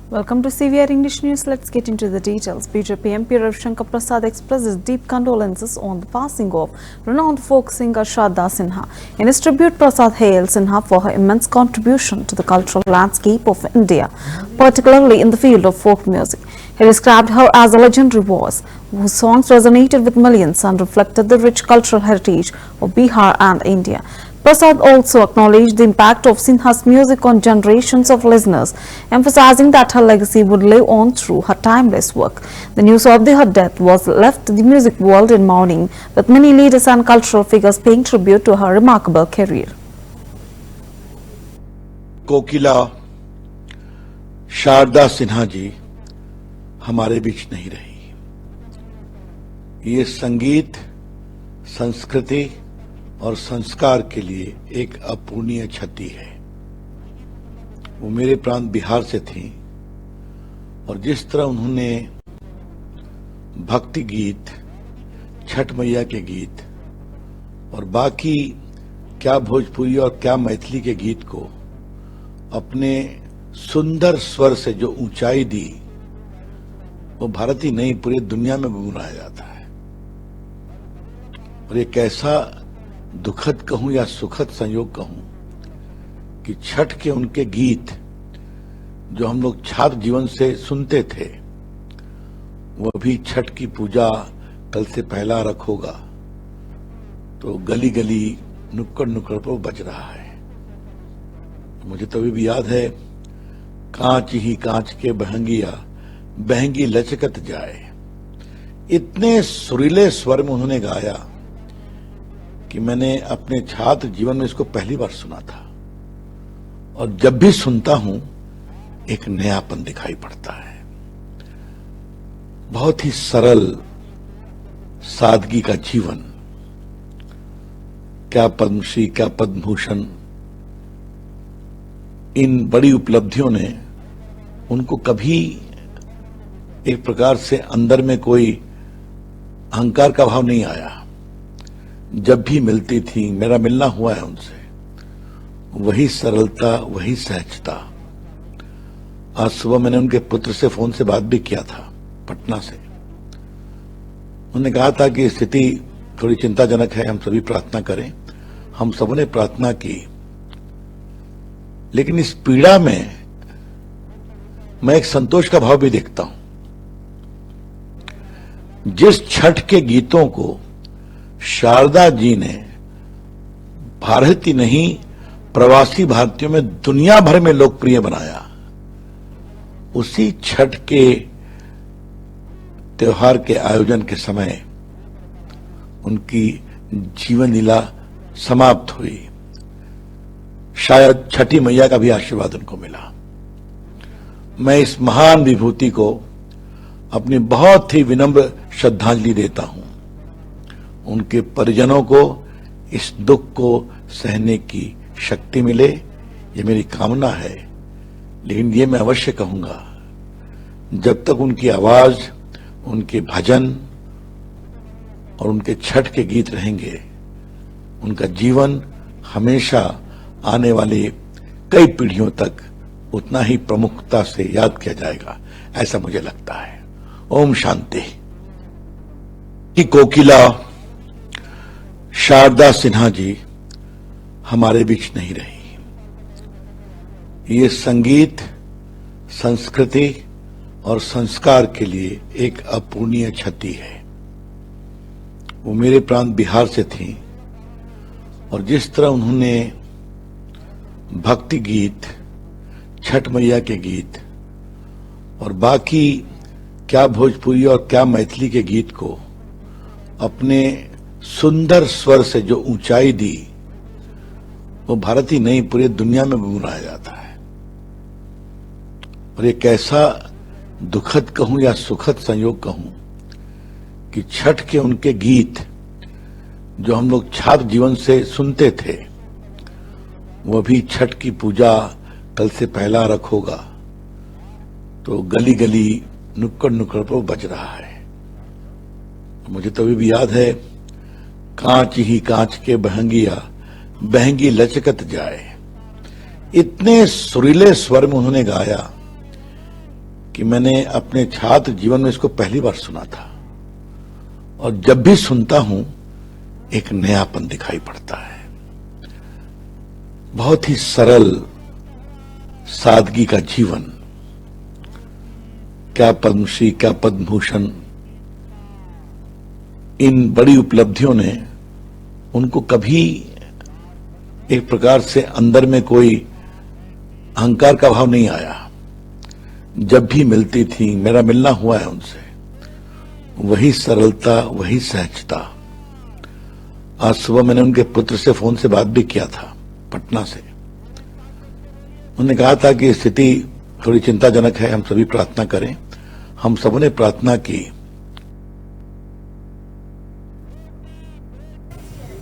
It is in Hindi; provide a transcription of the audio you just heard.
Welcome to CVR English News. Let's get into the details. BJP MP Ravi Shankar Prasad expresses deep condolences on the passing of renowned folk singer Shraddha Sinha. In his tribute, Prasad hailed Sinha for her immense contribution to the cultural landscape of India, particularly in the field of folk music. He described her as a legendary voice, whose songs resonated with millions and reflected the rich cultural heritage of Bihar and India. Prasad also acknowledged the impact of Sinha's music on generations of listeners, emphasizing that her legacy would live on through her timeless work. The news of her death was left the music world in mourning, with many leaders and cultural figures paying tribute to her remarkable career. कोकिला शारदा सिन्हा जी हमारे बीच नहीं रही। ये संगीत, संस्कृति और संस्कार के लिए एक अपूर्णीय क्षति है। वो मेरे प्रांत बिहार से थी और जिस तरह उन्होंने भक्ति गीत, छठ मैया के गीत और बाकी क्या भोजपुरी और क्या मैथिली के गीत को अपने सुंदर स्वर से जो ऊंचाई दी, वो भारत ही नहीं पूरी दुनिया में गुनगुनाया जाता है। और एक ऐसा दुखद कहूं या सुखद संयोग कहूं कि छठ के उनके गीत जो हम लोग छात्र जीवन से सुनते थे, वो भी छठ की पूजा कल से पहला रखोगा, तो गली गली नुक्कड़ नुक्कड़ पर बज रहा है। मुझे तो अभी भी याद है, कांच ही कांच के बहंगिया बहंगी लचकत जाए। इतने सुरीले स्वर में उन्होंने गाया कि मैंने अपने छात्र जीवन में इसको पहली बार सुना था और जब भी सुनता हूं एक नयापन दिखाई पड़ता है। बहुत ही सरल सादगी का जीवन, क्या पद्मश्री, क्या पद्म भूषण, इन बड़ी उपलब्धियों ने उनको कभी एक प्रकार से अंदर में कोई अहंकार का भाव नहीं आया। जब भी मिलती थी, मेरा मिलना हुआ है उनसे, वही सरलता, वही सहजता। आज सुबह मैंने उनके पुत्र से फोन से बात भी किया था, पटना से। उन्होंने कहा था कि स्थिति थोड़ी चिंताजनक है, हम सभी प्रार्थना करें। हम सबों ने प्रार्थना की, लेकिन इस पीड़ा में मैं एक संतोष का भाव भी देखता हूं। जिस छठ के गीतों को शारदा जी ने भारत ही नहीं प्रवासी भारतीयों में दुनिया भर में लोकप्रिय बनाया, उसी छठ के त्योहार के आयोजन के समय उनकी जीवन लीला समाप्त हुई। शायद छठी मैया का भी आशीर्वाद उनको मिला। मैं इस महान विभूति को अपनी बहुत ही विनम्र श्रद्धांजलि देता हूं। उनके परिजनों को इस दुख को सहने की शक्ति मिले, ये मेरी कामना है। लेकिन ये मैं अवश्य कहूंगा, जब तक उनकी आवाज, उनके भजन और उनके छठ के गीत रहेंगे, उनका जीवन हमेशा आने वाली कई पीढ़ियों तक उतना ही प्रमुखता से याद किया जाएगा, ऐसा मुझे लगता है। ओम शांति। कि कोकिला शारदा सिन्हा जी हमारे बीच नहीं रही। ये संगीत, संस्कृति और संस्कार के लिए एक अपूर्णीय क्षति है। वो मेरे प्रांत बिहार से थी और जिस तरह उन्होंने भक्ति गीत, छठ मैया के गीत और बाकी क्या भोजपुरी और क्या मैथिली के गीत को अपने सुंदर स्वर से जो ऊंचाई दी, वो भारत ही नहीं पूरी दुनिया में गुनगुनाया जाता है। और एक ऐसा दुखद कहूं या सुखद संयोग कहूं कि छठ के उनके गीत जो हम लोग छात्र जीवन से सुनते थे, वो भी छठ की पूजा कल से पहला रखोगा, तो गली गली नुक्कड़ नुक्कड़ पर बज रहा है। मुझे तो अभी भी याद है, कांच ही कांच के बहंगिया बहंगी लचकत जाए। इतने सुरीले स्वर में उन्होंने गाया कि मैंने अपने छात्र जीवन में इसको पहली बार सुना था, और जब भी सुनता हूं एक नयापन दिखाई पड़ता है। बहुत ही सरल सादगी का जीवन, क्या पद्मश्री, क्या पद्म भूषण, इन बड़ी उपलब्धियों ने उनको कभी एक प्रकार से अंदर में कोई अहंकार का भाव नहीं आया। जब भी मिलती थी, मेरा मिलना हुआ है उनसे, वही सरलता, वही सहजता। आज सुबह मैंने उनके पुत्र से फोन से बात भी किया था, पटना से। उन्होंने कहा था कि स्थिति थोड़ी चिंताजनक है, हम सभी प्रार्थना करें। हम सबों ने प्रार्थना की